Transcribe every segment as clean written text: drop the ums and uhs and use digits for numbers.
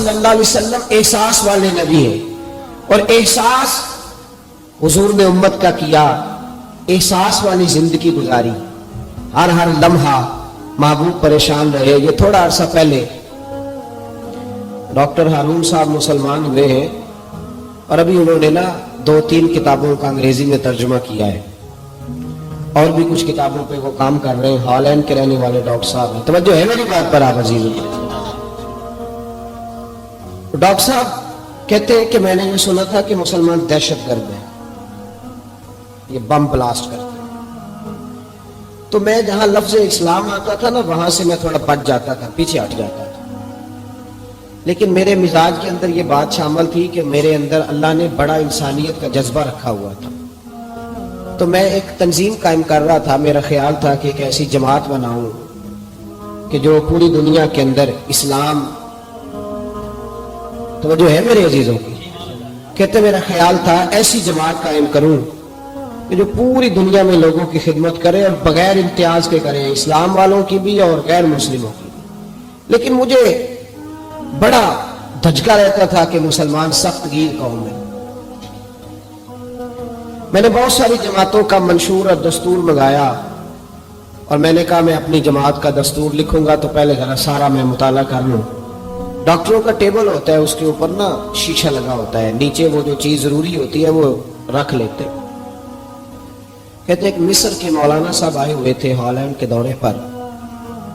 صلی اللہ علیہ وسلم احساس والے نبی ہیں، اور احساس حضور نے امت کا کیا، احساس والی زندگی گزاری، ہر لمحہ محبوب پریشان رہے۔ یہ تھوڑا عرصہ پہلے ڈاکٹر ہارون صاحب مسلمان ہوئے ہیں، اور ابھی انہوں نے 2-3 کتابوں کا انگریزی میں ترجمہ کیا ہے، اور بھی کچھ کتابوں پہ وہ کام کر رہے ہیں۔ ہالینڈ کے رہنے والے ڈاکٹر صاحب ہیں، توجہ ہے میری بات پر آپ عزیزوں؟ ڈاکٹر صاحب کہتے ہیں کہ میں نے یہ سنا تھا کہ مسلمان دہشت گرد ہیں، یہ بم بلاسٹ کرتے ہیں، تو میں جہاں لفظ اسلام آتا تھا وہاں سے میں تھوڑا بچ جاتا تھا، پیچھے ہٹ جاتا تھا، لیکن میرے مزاج کے اندر یہ بات شامل تھی کہ میرے اندر اللہ نے بڑا انسانیت کا جذبہ رکھا ہوا تھا، تو میں ایک تنظیم قائم کر رہا تھا۔ میرا خیال تھا کہ ایک ایسی جماعت بناؤں کہ جو پوری دنیا کے اندر اسلام، توجہ ہے میرے عزیزوں کی، کہتے میرا خیال تھا ایسی جماعت قائم کروں کہ جو پوری دنیا میں لوگوں کی خدمت کرے اور بغیر امتیاز کے کرے، اسلام والوں کی بھی اور غیر مسلموں کی بھی۔ لیکن مجھے بڑا دھچکا رہتا تھا کہ مسلمان سخت گیر قوم ہے۔ میں نے بہت ساری جماعتوں کا منشور اور دستور منگایا، اور میں نے کہا میں اپنی جماعت کا دستور لکھوں گا تو پہلے ذرا سارا میں مطالعہ کر لوں۔ ڈاکٹروں کا ٹیبل ہوتا ہے، اس کے اوپر شیشہ لگا ہوتا ہے، نیچے وہ جو چیز ضروری ہوتی ہے وہ رکھ لیتے۔ کہتے ایک مصر کے مولانا صاحب آئے ہوئے تھے ہالینڈ کے دورے پر،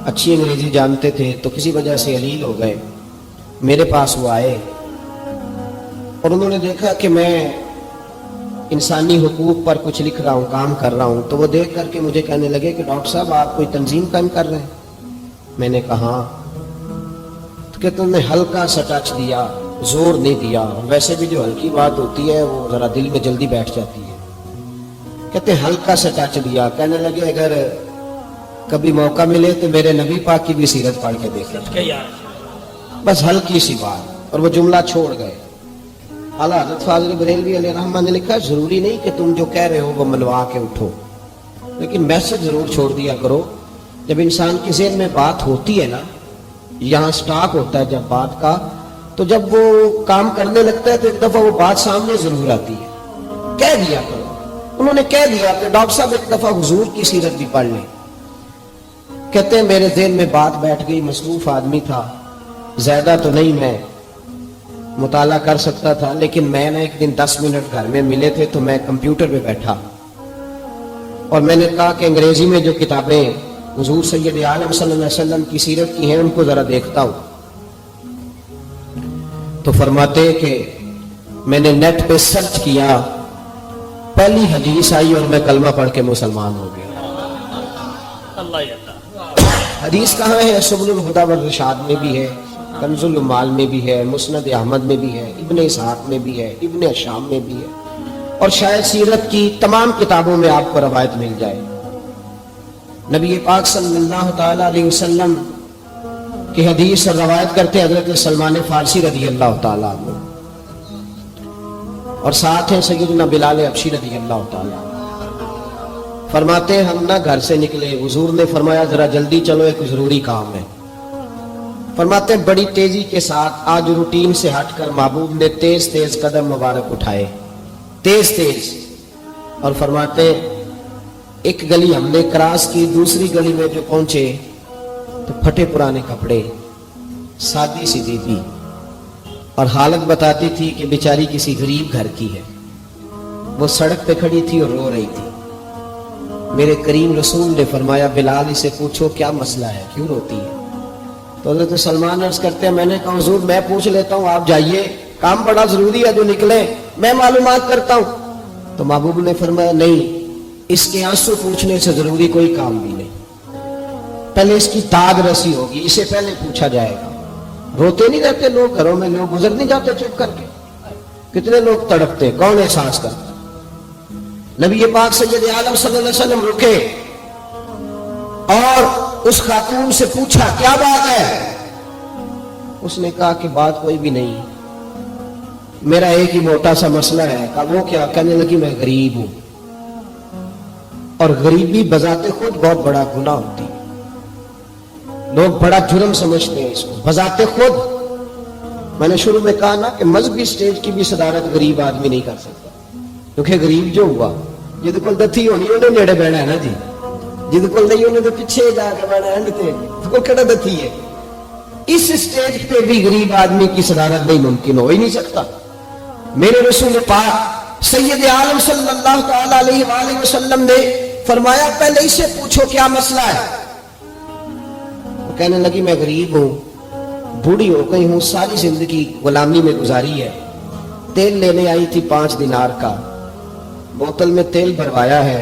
اچھی انگریزی جانتے تھے، تو کسی وجہ سے علیل ہو گئے۔ میرے پاس وہ آئے اور انہوں نے دیکھا کہ میں انسانی حقوق پر کچھ لکھ رہا ہوں، کام کر رہا ہوں، تو وہ دیکھ کر کے مجھے کہنے لگے کہ ڈاکٹر صاحب آپ کوئی تنظیم قائم کر رہے ہیں؟ میں نے کہا ہاں۔ تو کہتے انہوں نے ہلکا سا ٹچ دیا، زور نہیں دیا، ویسے بھی جو ہلکی بات ہوتی ہے وہ ذرا دل میں جلدی بیٹھ جاتی ہے۔ کہتے ہلکا سا ٹچ دیا، کہنے لگے اگر کبھی موقع ملے تو میرے نبی پاک کی بھی سیرت پڑھ کے دیکھیں، بس ہلکی سی بات، اور وہ جملہ چھوڑ گئے۔ اعلیٰ حضرت فاضل بریلوی علیہ رحمہ نے لکھا ضروری نہیں کہ تم جو کہہ رہے ہو وہ منوا کے اٹھو، لیکن میسج ضرور چھوڑ دیا کرو۔ جب انسان کے ذہن میں بات ہوتی ہے یہاں سٹاک ہوتا ہے جب بات کا، تو جب وہ کام کرنے لگتا ہے تو ایک دفعہ وہ بات سامنے ضرور آتی ہے۔ کہہ دیا کرو۔ انہوں نے کہہ دیا کہ ڈاکٹر صاحب ایک دفعہ حضور کی سیرت بھی پڑھ لیں۔ کہتے ہیں میرے ذہن میں بات بیٹھ گئی، مصروف آدمی تھا، زیادہ تو نہیں میں مطالعہ کر سکتا تھا، لیکن میں نے ایک دن 10 منٹ گھر میں ملے تھے تو میں کمپیوٹر پہ بیٹھا اور میں نے کہا کہ انگریزی میں جو کتابیں حضور سید عالم صلی اللہ علیہ وسلم کی سیرت کی ہیں ان کو ذرا دیکھتا ہوں۔ تو فرماتے کہ میں نے نیٹ پہ سرچ کیا، پہلی حدیث آئی اور میں کلمہ پڑھ کے مسلمان ہو گیا۔ حدیث کہاں ہے؟ سبل الہدی والرشاد میں بھی ہے، کنز العمال میں بھی ہے، مسند احمد میں بھی ہے، ابن اسحاق میں بھی ہے، ابن شام میں بھی ہے، اور شاید سیرت کی تمام کتابوں میں آپ کو روایت مل جائے۔ نبی پاک صلی اللہ تعالی علیہ وسلم کی حدیث اور روایت کرتے حضرت سلمان فارسی رضی اللہ تعالیٰ عنہ، اور ساتھ ہیں سیدنا بلال حبشی رضی اللہ تعالیٰ عنہ۔ فرماتے ہم گھر سے نکلے، حضور نے فرمایا ذرا جلدی چلو ایک ضروری کام ہے۔ فرماتے بڑی تیزی کے ساتھ آج روٹین سے ہٹ کر محبوب نے تیز تیز قدم مبارک اٹھائے، تیز تیز، اور فرماتے ایک گلی ہم نے کراس کی، دوسری گلی میں جو پہنچے تو پھٹے پرانے کپڑے، سادی سی بیوی، اور حالت بتاتی تھی کہ بیچاری کسی غریب گھر کی ہے۔ وہ سڑک پہ کھڑی تھی اور رو رہی تھی۔ میرے کریم رسول نے فرمایا بلال اسے پوچھو کیا مسئلہ ہے، کیوں روتی ہے؟ تو حضرت سلمان عرض کرتے ہیں میں نے کہا حضور میں پوچھ لیتا ہوں، آپ جائیے، کام بڑا ضروری ہے جو نکلے، میں معلومات کرتا ہوں۔ تو محبوب نے فرمایا نہیں، اس کے آنسو پوچھنے سے ضروری کوئی کام بھی نہیں، پہلے اس کی داد رسی ہوگی، اسے پہلے پوچھا جائے گا۔ روتے نہیں رہتے لوگ گھروں میں، لوگ گزر نہیں جاتے چپ کر کے؟ کتنے لوگ تڑپتے، کون احساس کرتا؟ نبی پاک سید عالم صلی اللہ علیہ وسلم رکے اور اس خاتون سے پوچھا کیا بات ہے؟ اس نے کہا کہ بات کوئی بھی نہیں، میرا ایک ہی موٹا سا مسئلہ ہے۔ کہا وہ کیا؟ کہنے لگی میں غریب ہوں، اور غریبی بذات خود بہت بڑا گناہ ہوتی ہے، لوگ بڑا جرم سمجھتے ہیں اس کو بذات خود، میں نے شروع میں کہا نا کہ مذہبی سٹیج کی بھی صدارت غریب آدمی نہیں کر سکتا، کیونکہ غریب جو ہوا جہد کول دتھی ہونی انہیں نیڑے بہنا ہے نا جی، جہد کول نہیں انہیں تو پیچھے جا کے بہنا اینڈ تے کو کہڑا دتھی ہے۔ اس سٹیج پہ بھی غریب آدمی کی صدارت نہیں ممکن ہو ہی نہیں سکتا۔ میرے رسول پاک سید عالم صلی اللہ تعالی علیہ وآلہ وسلم نے فرمایا پہلے اسے پوچھو کیا مسئلہ ہے۔ وہ کہنے لگی میں غریب ہوں، بوڑھی ہو گئی ہوں، ساری زندگی غلامی میں گزاری ہے، تیل لینے آئی تھی 5 دینار کا، بوتل میں تیل بھروایا ہے،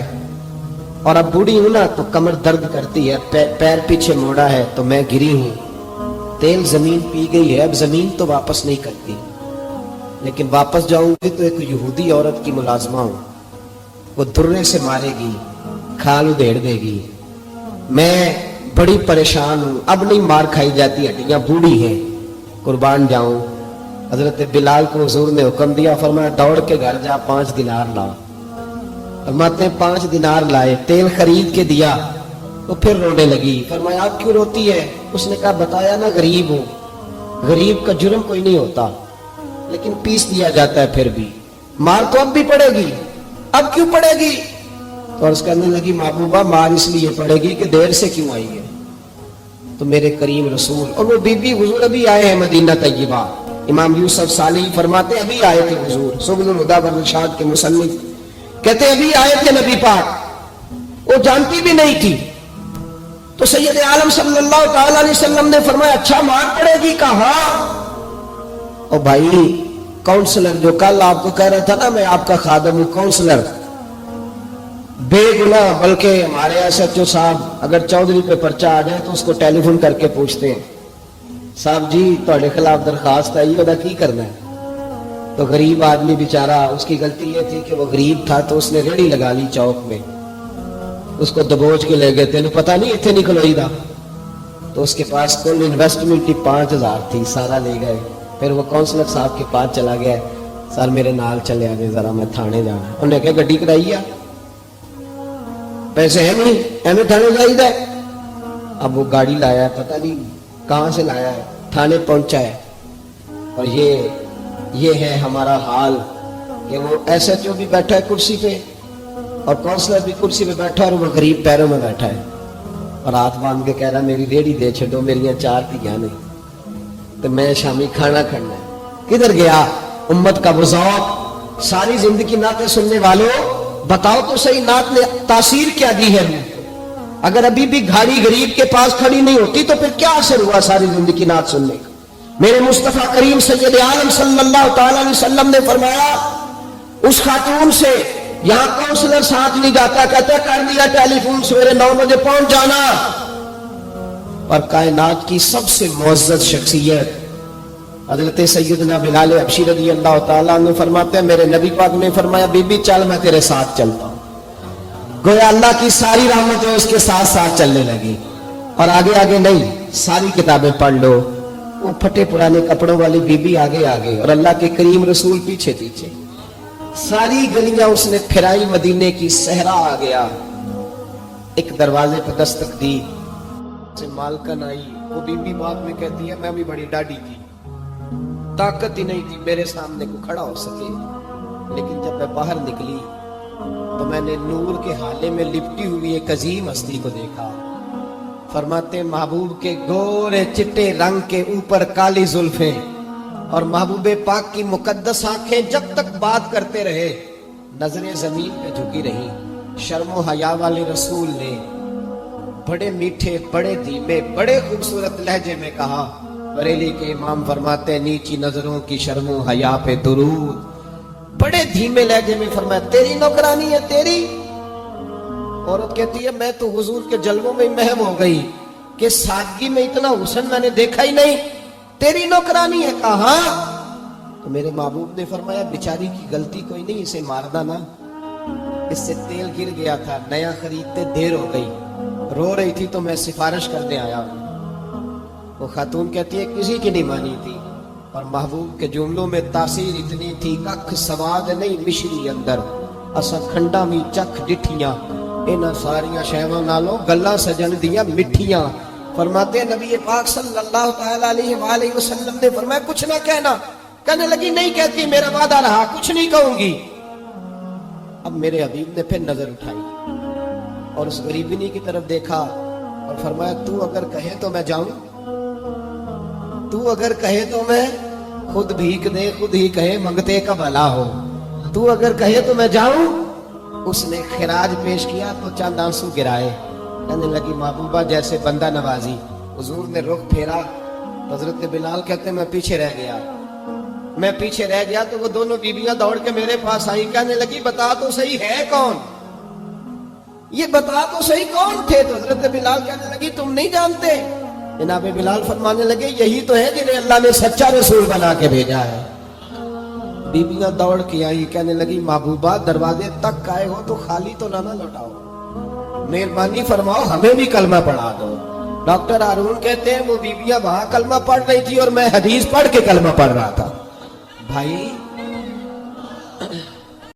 اور اب بوڑھی ہوں نا تو کمر درد کرتی ہے، پیر پیچھے موڑا ہے تو میں گری ہوں، تیل زمین پی گئی ہے، اب زمین تو واپس نہیں کرتی، لیکن واپس جاؤں گی تو ایک یہودی عورت کی ملازمہ ہوں، وہ درے سے مارے گی، کھال ادھیڑ دے گی، میں بڑی پریشان ہوں، اب نہیں مار کھائی جاتی، ہڈیاں بوڑھی ہیں، قربان جاؤں۔ حضرت بلال کو حضور نے حکم دیا، فرمایا دوڑ کے گھر جا 5 دینار لا۔ فرماتے ہیں 5 دینار لائے، تیل خرید کے دیا، تو پھر رونے لگی۔ فرمایا آپ کیوں روتی ہے؟ اس نے کہا بتایا نا غریب ہوں، غریب کا جرم کوئی نہیں ہوتا لیکن پیس دیا جاتا ہے، پھر بھی مار تو اب بھی پڑے گی، اب کیوں پڑے گی؟ تو عرض کرنے لگی محبوبہ مار اس لیے پڑے گی کہ دیر سے کیوں آئی ہے۔ تو میرے کریم رسول اور وہ بی بی حضور ابھی آئے ہیں مدینہ طیبہ، امام یوسف صالحی فرماتے ابھی آئے تھے حضور، سبل الہدی والرشاد کے مصنف کہتے ابھی آئے تھے نبی پاک، وہ جانتی بھی نہیں تھی۔ تو سید عالم صلی اللہ تعالی علیہ وسلم نے فرمایا اچھا مار پڑے گی؟ کہا او بھائی کاؤنسلر جو کل آپ کو کہہ رہا تھا نا میں آپ کا خادم ہوں، کاؤنسلر بے گناہ، بلکہ ہمارے ایس ایچ او صاحب اگر چودھری پہ پرچہ آ جائے تو اس کو ٹیلی فون کر کے پوچھتے ہیں صاحب جی تہاڈے خلاف درخواست آئی ہے کی کرنا ہے۔ تو غریب آدمی بیچارہ، اس کی غلطی یہ تھی کہ وہ غریب تھا تو اس نے ریڑھی لگا لی چوک میں، اس کو دبوچ کے لے گئے، تینوں پتہ نہیں اتنے نہیں کھلوئی دا، تو اس کے پاس کل انویسٹمنٹ ہی 5000 تھی، سارا لے گئے۔ پھر وہ کونسلر صاحب کے پاس چلا گیا، سر میرے نال چلے آگے ذرا میں تھانے جانا ہے۔ انہوں نے کہا گڈی کرائی ہے، پیسے ہیں نہیں، ایویں تھانے جائی دا ہے۔ اب وہ گاڑی لایا ہے، پتہ نہیں کہاں سے لایا ہے، تھانے پہنچا ہے، اور یہ ہے ہمارا حال کہ وہ ایس ایچ او بھی بیٹھا ہے کرسی پہ اور کونسلر بھی کرسی پہ بیٹھا ہے، اور وہ غریب پیروں میں بیٹھا ہے اور ہاتھ باندھ کے کہہ رہا میری ریڑھی دے چھڈو، میریاں 4 دھیاں نہیں تو میں شامی کھانا کھانا ہے۔ کدھر گیا امت کا وہ ذوق؟ ساری زندگی نعتیں سننے والوں بتاؤ تو صحیح نعت نے تاثیر کیا دی ہے؟ اگر ابھی بھی گھاڑی غریب کے پاس کھڑی نہیں ہوتی تو پھر کیا اثر ہوا ساری زندگی نعت سننے کا؟ میرے مصطفیٰ کریم سید عالم صلی اللہ تعالی علیہ وسلم نے فرمایا اس خاتون سے، یہاں کاؤنسلر ساتھ نہیں جاتا، کہتا کر دیا ٹیلی فون سویرے 9 بجے پہنچ جانا، اور کائنات کی سب سے معزز شخصیت حضرت سیدنا بلال حبشی رضی اللہ تعالیٰ عنہ فرماتے ہیں میرے نبی پاک نے فرمایا بی بی چل میں تیرے ساتھ چلتا ہوں، گویا اللہ کی ساری رحمتیں اس کے ساتھ ساتھ چلنے لگی، اور آگے آگے نہیں، ساری کتابیں پڑھ لو، وہ پھٹے پرانے کپڑوں والی بی بی آگے آگے اور اللہ کے کریم رسول پیچھے پیچھے، ساری گلیاں اس نے پھرائی، مدینے کی صحرا آ گیا، ایک دروازے پہ دستک دی، سے مالکن آئی، وہ بی بی بعد میں کہتی ہے میں بھی بڑی ڈاڈی تھی، طاقت ہی نہیں تھی میرے سامنے کو کھڑا ہو سکے، لیکن جب میں باہر نکلی تو میں نے نور کے حالے میں لپٹی ہوئی ایک عظیم ہستی کو دیکھا۔ فرماتے محبوب کے گورے چٹے رنگ کے اوپر کالی زلفیں اور محبوب پاک کی مقدس آنکھیں جب تک بات کرتے رہے نظریں زمین پہ جھکی رہی۔ شرم و حیا والے رسول نے بڑے میٹھے، بڑے دھیمے، بڑے خوبصورت لہجے میں کہا، بریلی کے امام فرماتے نیچی نظروں کی شرم و حیا پہ درود، بڑے دھیمے لہجے میں فرمایا تیری نوکرانی ہے تیری؟ عورت کہتی ہے میں تو حضور کے جلووں میں محو ہو گئی کہ سادگی میں اتنا حسن میں نے دیکھا ہی نہیں، تیری نوکرانی ہے؟ کہا تو میرے محبوب نے فرمایا بیچاری کی غلطی کوئی نہیں، اسے مارنا نا، اس سے تیل گر گیا تھا، نیا خریدتے دیر ہو گئی، رو رہی تھی تو میں سفارش کرنے آیا ہوں۔ وہ خاتون کہتی ہے کسی کی نہیں مانی تھی، اور محبوب کے جملوں میں تاثیر اتنی تھی ککھ سواد نہیں مشری اندر، اسا کھنڈا بھی چکھ ڈٹھیاں، انہاں ساریاں شیواں نالوں گلاں سجن دیاں مٹھیاں، فرماتے ہیں نبی پاک صلی اللہ تعالی علیہ وآلہ وسلم نے فرمایا کچھ نہ کہنا. کہنے لگی نہیں کہتی، میرا وعدہ رہا، کچھ نہیں کہوں گی. اب میرے حبیب نے پھر نظر اٹھائی اور اس غریبنی کی طرف دیکھا اور فرمایا تو اگر کہے تو میں جاؤں، تو اگر کہے تو میں خود بھیک دے، خود ہی کہے منگتے کا بھلا ہو، تو اگر کہے تو میں جاؤں. اس نے خراج پیش کیا تو چند آنسو گرائے. کہنے لگی محبوبہ جیسے بندہ نوازی. حضور نے رخ پھیرا. حضرت بلال کہتے ہیں میں پیچھے رہ گیا تو وہ دونوں بیویاں دوڑ کے میرے پاس آئی. کہنے لگی بتا تو صحیح ہے کون، یہ بتا تو صحیح کون تھے. تو حضرت بلال کہنے لگی تم نہیں جانتے. جناب بلال فرمانے لگے یہی تو ہے جنہیں اللہ نے سچا رسول بنا کے بھیجا ہے. بیویاں دوڑ کے آئی. کہنے لگی محبوبہ دروازے تک آئے ہو تو خالی تو نہ لوٹاؤ، مہربانی فرماؤ ہمیں بھی کلمہ پڑھا دو. ڈاکٹر ہارون کہتے ہیں وہ بیویاں وہاں کلمہ پڑھ رہی تھی اور میں حدیث پڑھ کے کلمہ پڑھ رہا تھا. بھائی